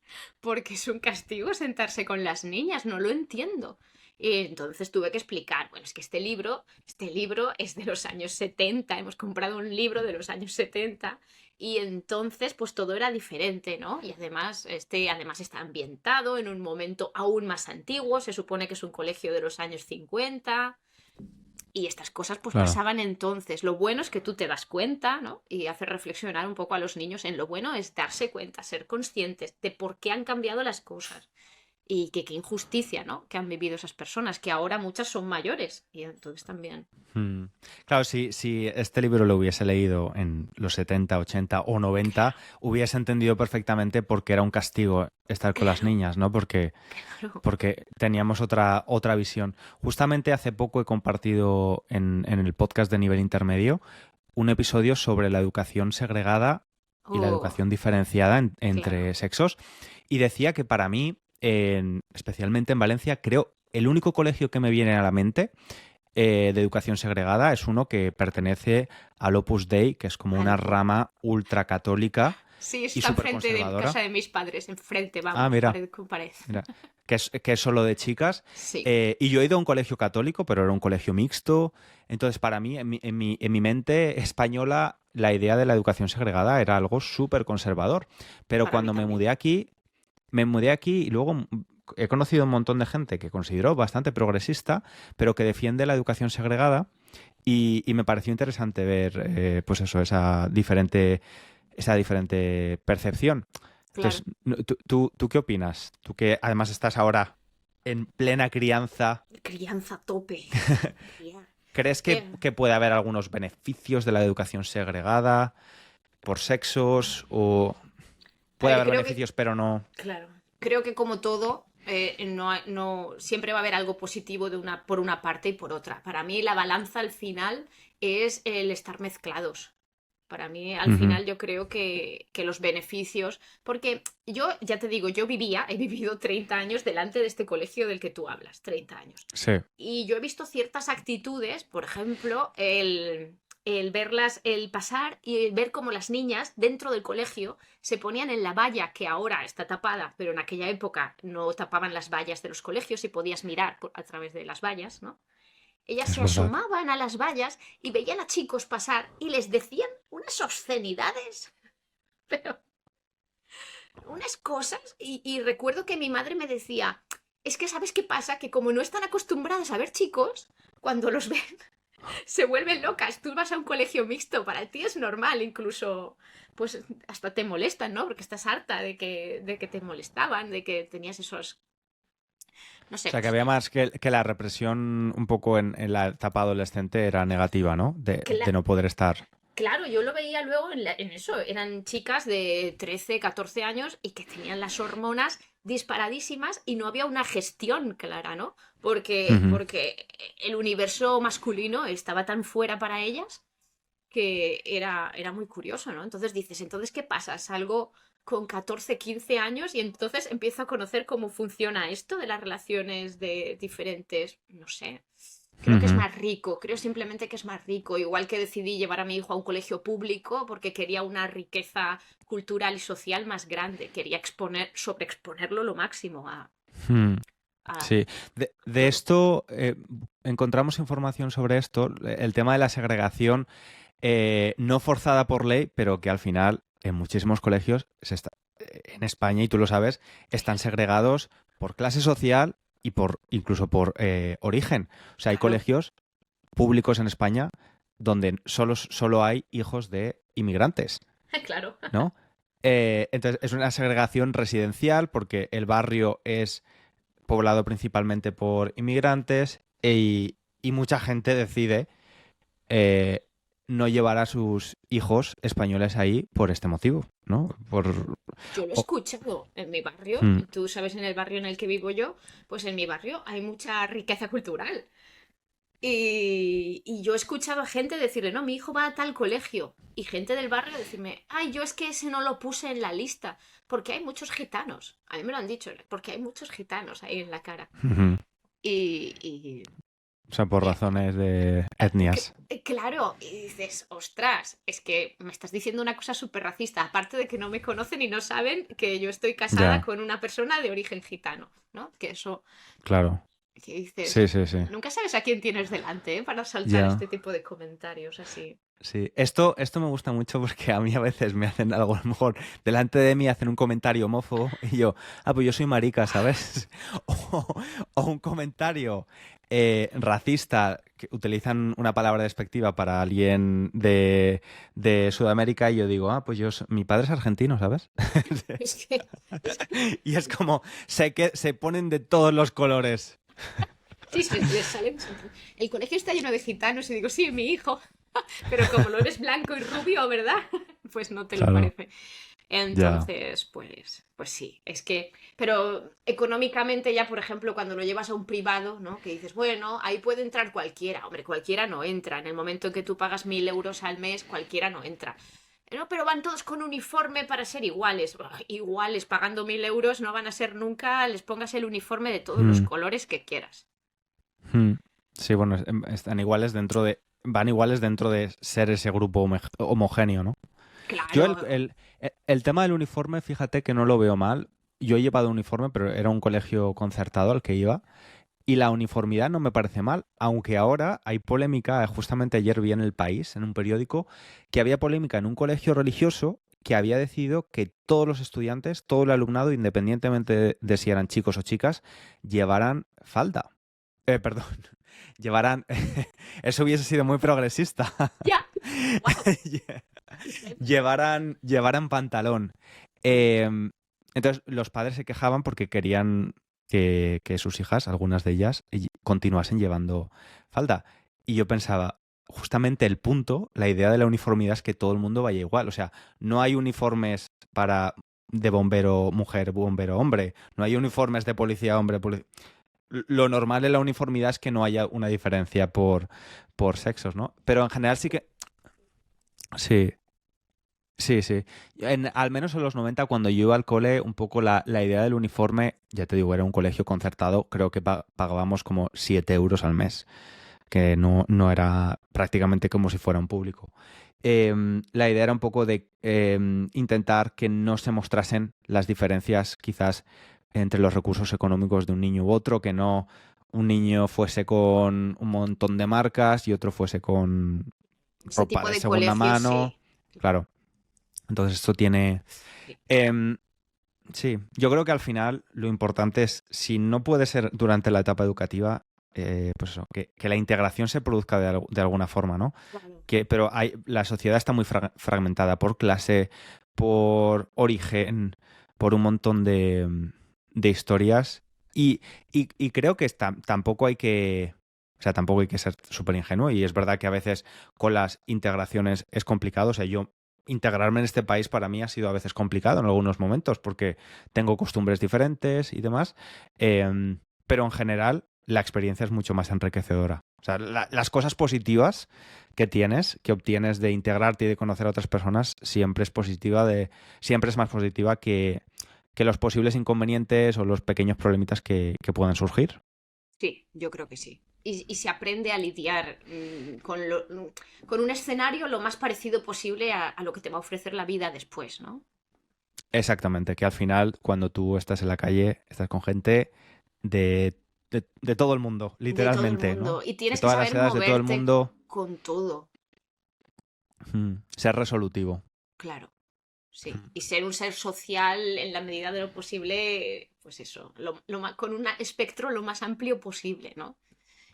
Porque es un castigo sentarse con las niñas, no lo entiendo. Y entonces tuve que explicar, bueno, es que este libro es de los años 70, hemos comprado un libro de los años 70 y entonces pues todo era diferente, ¿no? Y además además está ambientado en un momento aún más antiguo, se supone que es un colegio de los años 50 y estas cosas pues claro, pasaban entonces. Lo bueno es que tú te das cuenta, ¿no? Y hace reflexionar un poco a los niños en lo bueno es darse cuenta, ser conscientes de por qué han cambiado las cosas. Y que qué injusticia, ¿no? Que han vivido esas personas, que ahora muchas son mayores. Y entonces también. Claro, si este libro lo hubiese leído en los 70, 80 o 90, hubiese entendido perfectamente por qué era un castigo estar con las Claro, niñas, ¿no? claro. Porque teníamos otra visión. Justamente hace poco he compartido en el podcast de nivel intermedio un episodio sobre la educación segregada y la Oh, educación diferenciada claro. entre sexos, y decía que para mí, especialmente en Valencia, creo el único colegio que me viene a la mente de educación segregada es uno que pertenece al Opus Dei, que es como una Algo. rama ultracatólica Sí, y está súper enfrente de casa conservadora. de mis padres, enfrente, Ah, vamos, mira, parece. mira, que es solo de chicas. Sí, Y yo he ido a un colegio católico, pero era un colegio mixto. Entonces, para mí, en mi mente española, la idea de la educación segregada era algo súper conservador. Pero para mí cuando también. me mudé aquí y luego he conocido un montón de gente que considero bastante progresista, pero que defiende la educación segregada. Y me pareció interesante ver, pues eso, esa diferente percepción. Claro. Entonces, ¿tú qué opinas? Tú que además estás ahora en plena crianza, Crianza a tope. Cría. ¿crees que puede haber algunos beneficios de la educación segregada por sexos? ¿O A puede ver, haber creo que, beneficios, pero no? claro, creo que como todo, no, siempre va a haber algo positivo por una parte y por otra. Para mí la balanza al final es el estar mezclados. Para mí, al Ujú. final, yo creo que los beneficios, porque yo, ya te digo, he vivido 30 años delante de este colegio del que tú hablas, 30 años. Sí. Y yo he visto ciertas actitudes, por ejemplo, el verlas, el pasar y ver cómo las niñas dentro del colegio se ponían en la valla que ahora está tapada, pero en aquella época no tapaban las vallas de los colegios y podías mirar a través de las vallas, ¿no? Ellas Es se verdad. asomaban a las vallas y veían a chicos pasar y les decían unas obscenidades, pero unas cosas. Y recuerdo que mi madre me decía, es que ¿sabes qué pasa? Que como no están acostumbradas a ver chicos, cuando los ven se vuelven locas. Tú vas a un colegio mixto, para ti es normal, incluso pues hasta te molestan, ¿no? Porque estás harta de que te molestaban, de que tenías esos, no O sé, sea, que pues había más que la represión un poco en la etapa adolescente era negativa, ¿no? De no poder estar. claro, yo lo veía luego en eso. Eran chicas de 13, 14 años y que tenían las hormonas disparadísimas y no había una gestión clara, ¿no? Ujú. Porque el universo masculino estaba tan fuera para ellas que era muy curioso, ¿no? Entonces dices, ¿entonces qué pasa? Salgo con 14, 15 años y entonces empiezo a conocer cómo funciona esto de las relaciones de diferentes, no sé. Creo que es Ujú. más rico, creo simplemente que es más rico, igual que decidí llevar a mi hijo a un colegio público porque quería una riqueza cultural y social más grande, quería sobreexponerlo lo máximo Hmm. a Sí, de todo. esto encontramos información sobre esto, el tema de la segregación no forzada por ley, pero que al final en muchísimos colegios en España, y tú lo sabes, están segregados por clase social y incluso por origen. O sea, hay Claro, colegios públicos en España donde solo hay hijos de inmigrantes, claro, ¿no? Entonces es una segregación residencial porque el barrio es poblado principalmente por inmigrantes y mucha gente decide eh, no llevar a sus hijos españoles ahí por este motivo, ¿no? yo lo he O- escuchado en mi barrio, mm, tú sabes en el barrio en el que vivo yo, pues en mi barrio hay mucha riqueza cultural. Y yo he escuchado a gente decirle, no, mi hijo va a tal colegio. Y gente del barrio decirme, ay, yo es que ese no lo puse en la lista, porque hay muchos gitanos. A mí me lo han dicho, porque hay muchos gitanos ahí en la cara. ujú. Y, y, O sea, por y, razones de etnias. claro, y dices, ostras, es que me estás diciendo una cosa súper racista, aparte de que no me conocen y no saben que yo estoy casada Ya, con una persona de origen gitano, ¿no? Que eso claro. Que dices, Sí, sí, sí. nunca sabes a quién tienes delante, ¿eh? Para soltar Ya. este tipo de comentarios así. Sí, esto me gusta mucho porque a mí a veces me hacen algo, a lo mejor delante de mí hacen un comentario homófobo y yo, pues yo soy marica, ¿sabes? O, o un comentario racista, que utilizan una palabra despectiva para alguien de Sudamérica y yo digo, pues mi padre es argentino, ¿sabes? Es que, es que Y es como, se ponen de todos los colores. sí, les sale. El colegio está lleno de gitanos y digo, sí, mi hijo. Pero como lo eres blanco y rubio, ¿verdad? Pues no te lo Claro, parece. ya. Entonces, pues sí, es que, pero económicamente ya, por ejemplo, cuando lo llevas a un privado, ¿no? Que dices, bueno, ahí puede entrar cualquiera. Hombre, cualquiera no entra. En el momento en que tú pagas 1.000 euros al mes, cualquiera no entra. No, pero van todos con uniforme para ser iguales. Iguales, pagando 1.000 euros, no van a ser nunca, les pongas el uniforme de todos los Hmm, colores que quieras. hmm. Sí, bueno, van iguales dentro de ser ese grupo homogéneo, ¿no? Yo Claro, el tema del uniforme, fíjate que no lo veo mal. Yo he llevado uniforme, pero era un colegio concertado al que iba. Y la uniformidad no me parece mal, aunque ahora hay polémica. Justamente ayer vi en El País, en un periódico, que había polémica en un colegio religioso que había decidido que todos los estudiantes, todo el alumnado, independientemente de si eran chicos o chicas, llevaran falda. Perdón, llevaran... Eso hubiese sido muy progresista. ya. Wow. Llevaran pantalón. Eh, entonces, los padres se quejaban porque querían que sus hijas, algunas de ellas, continuasen llevando falda. Y yo pensaba, justamente el punto, la idea de la uniformidad es que todo el mundo vaya igual. O sea, no hay uniformes para de bombero mujer, bombero hombre. No hay uniformes de policía hombre, lo normal en la uniformidad es que no haya una diferencia por sexos, ¿no? Pero en general sí que... Sí, sí, sí. Al menos en los 90 cuando yo iba al cole, un poco la idea del uniforme, ya te digo, era un colegio concertado, creo que pagábamos como 7 euros al mes, que no era prácticamente como si fuera un público. La idea era un poco de intentar que no se mostrasen las diferencias quizás entre los recursos económicos de un niño u otro, que no un niño fuese con un montón de marcas y otro fuese con Ese ropa tipo de de segunda colegios, mano. sí. Claro. Entonces esto tiene... Sí. em, sí, yo creo que al final lo importante es, si no puede ser durante la etapa educativa, pues eso, que la integración se produzca de alguna forma, ¿no? Claro. Pero la sociedad está muy fragmentada por clase, por origen, por un montón de historias y creo que tampoco hay que... O sea, tampoco hay que ser súper ingenuo y es verdad que a veces con las integraciones es complicado. O sea, yo integrarme en este país para mí ha sido a veces complicado en algunos momentos porque tengo costumbres diferentes y demás, pero en general la experiencia es mucho más enriquecedora. O sea, las cosas positivas que obtienes de integrarte y de conocer a otras personas, siempre es más positiva que los posibles inconvenientes o los pequeños problemitas que puedan surgir. Sí, yo creo que sí. Y se aprende a lidiar con un escenario lo más parecido posible a lo que te va a ofrecer la vida después, ¿no? Exactamente, que al final cuando tú estás en la calle, estás con gente de, de todo el mundo, De todo el literalmente, mundo. ¿no? Y De tienes que todas las saber edades, de todo el moverte mundo, con todo, ser resolutivo. claro. Sí. Y ser un ser social en la medida de lo posible, pues eso, con un espectro lo más amplio posible, ¿no?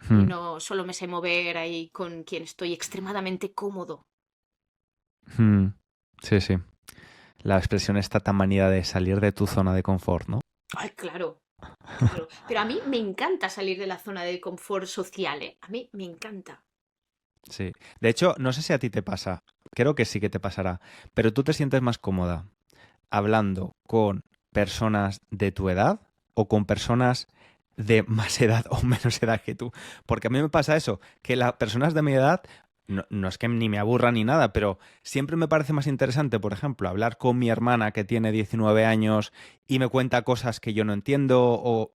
Y Mm, no solo me sé mover ahí con quien estoy extremadamente cómodo. mm. Sí, sí. La expresión está tan manida de salir de tu zona de confort, ¿no? Ay, claro, claro. Pero a mí me encanta salir de la zona de confort social, ¿eh? A mí me encanta. Sí. De hecho, no sé si a ti te pasa, creo que sí que te pasará, pero tú te sientes más cómoda hablando con personas de tu edad o con personas de más edad o menos edad que tú. Porque a mí me pasa eso, que las personas de mi edad, no es que ni me aburran ni nada, pero siempre me parece más interesante, por ejemplo, hablar con mi hermana que tiene 19 años y me cuenta cosas que yo no entiendo o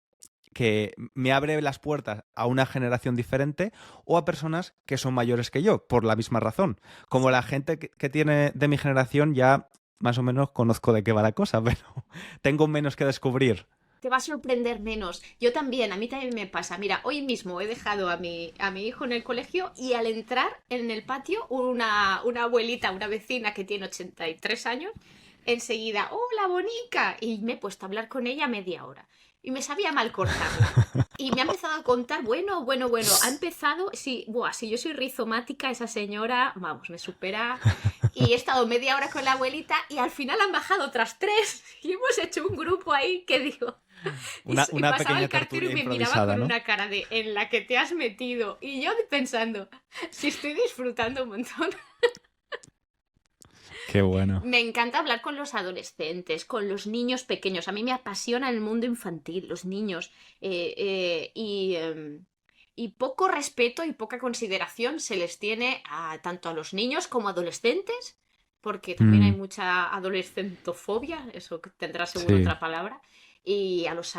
que me abre las puertas a una generación diferente o a personas que son mayores que yo, por la misma razón. Como la gente que tiene de mi generación ya más o menos conozco de qué va la cosa, pero tengo menos que descubrir. te va a sorprender menos. Yo también, a mí también me pasa. Mira, hoy mismo he dejado a mi hijo en el colegio y al entrar en el patio, una abuelita, una vecina que tiene 83 años, enseguida, ¡hola, bonica! Y me he puesto a hablar con ella media hora. Y me sabía mal cortarla. Y me ha empezado a contar, bueno, ha empezado, sí, buah, si yo soy rizomática, esa señora, vamos, me supera. Y he estado media hora con la abuelita y al final han bajado otras 3 y hemos hecho un grupo ahí que digo... y Una pasaba pequeña el cartero y tertulia me miraba improvisada, con ¿no? una cara de en la que te has metido. Y yo pensando, si estoy disfrutando un montón. Qué bueno. Me encanta hablar con los adolescentes, con los niños pequeños. A mí me apasiona el mundo infantil, los niños. Y poco respeto y poca consideración se les tiene tanto a los niños como adolescentes, porque también hay mucha adolescentofobia, eso que tendrá seguro Sí, otra palabra, y a los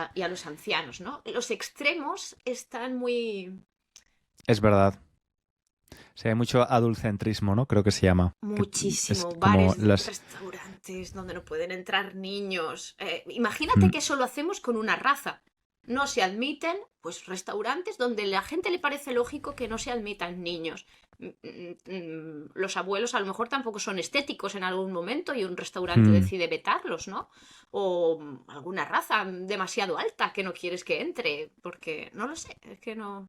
ancianos, ¿no? Los extremos están muy... es verdad. Sí, hay mucho adultcentrismo, ¿no? Creo que se llama. Que es Muchísimo, como bares, las... restaurantes donde no pueden entrar niños. Imagínate que eso lo hacemos con una raza. No se admiten, pues, restaurantes donde la gente le parece lógico que no se admitan niños. Los abuelos a lo mejor tampoco son estéticos en algún momento y un restaurante decide vetarlos, ¿no? O alguna raza demasiado alta que no quieres que entre, porque no lo sé, es que no...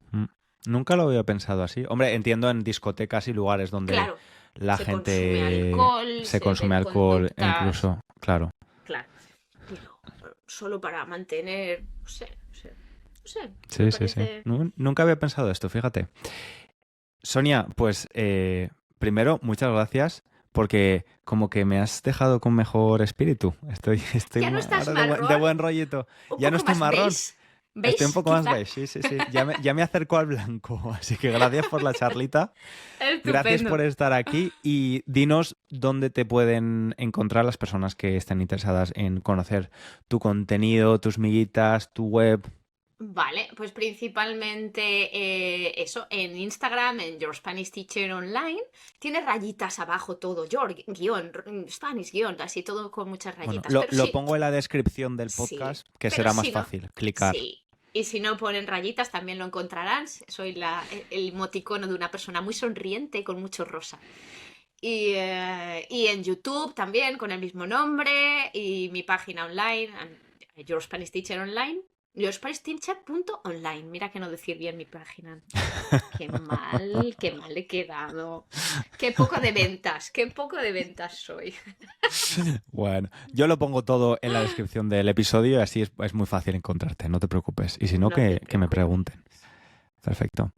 Nunca lo había pensado así. Hombre, entiendo en discotecas y lugares donde Claro, la se consume gente alcohol, se se consume ven alcohol, e conductas... incluso, claro. Claro, pero solo para mantener, no sé, no sé, me Sí, sí, sí. parece... Nunca había pensado esto, fíjate. Sonia, pues primero, muchas gracias porque como que me has dejado con mejor espíritu. Estoy Ya no estás ahora de marrón, buen rollito. un Ya no poco estoy más marrón. beige, Estoy un beige poco más quizá. beige, sí, sí, sí. Ya me acerco al blanco. Así que gracias por la charlita. Gracias por Estupendo. estar aquí y dinos dónde te pueden encontrar las personas que estén interesadas en conocer tu contenido, tus miguitas, tu web. Vale, pues principalmente eso, en Instagram, en Your Spanish Teacher Online, tiene rayitas abajo todo, Your guión, Spanish guión, así todo con muchas Bueno, rayitas, pero lo sí, pongo en la descripción del sí, podcast, que pero será más si no, fácil clicar. sí. Y si no ponen rayitas también lo encontrarán. Soy el emoticono de una persona muy sonriente y con mucho rosa. Y en YouTube también con el mismo nombre y mi página online, Your Spanish Teacher Online, yourspanishteacher.online. Mira que no decir bien mi página. Qué mal he quedado. Qué poco de ventas soy. Bueno, yo lo pongo todo en la descripción del episodio y así es muy fácil encontrarte, no te preocupes. Y si no, No te que me preocupes. pregunten. Perfecto.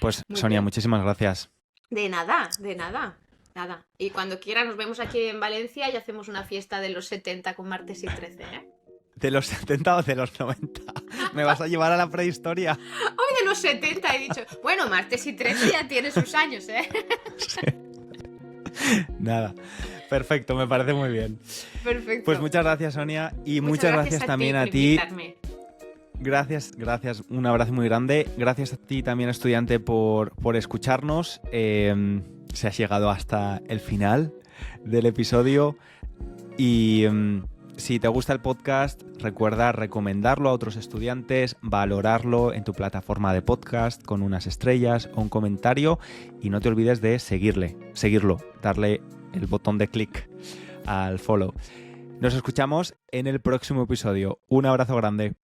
Pues Muy Sonia, bien. muchísimas gracias. De nada, de nada. Nada. Y cuando quiera nos vemos aquí en Valencia y hacemos una fiesta de los 70 con martes y 13, ¿eh? ¿De los 70 o de los 90? ¿Me vas a llevar a la prehistoria? Hoy de los 70 he dicho, bueno, martes y 13 ya tiene sus años, ¿eh? Nada. Perfecto, me parece muy bien. Perfecto. Pues muchas gracias, Sonia, y Muchas muchas gracias también a por ti. invitarme. Gracias, un abrazo muy grande. Gracias a ti también, estudiante, por escucharnos. Se has llegado hasta el final del episodio y si te gusta el podcast, recuerda recomendarlo a otros estudiantes, valorarlo en tu plataforma de podcast con unas estrellas o un comentario y no te olvides de seguirlo, darle el botón de clic al follow. Nos escuchamos en el próximo episodio. Un abrazo grande.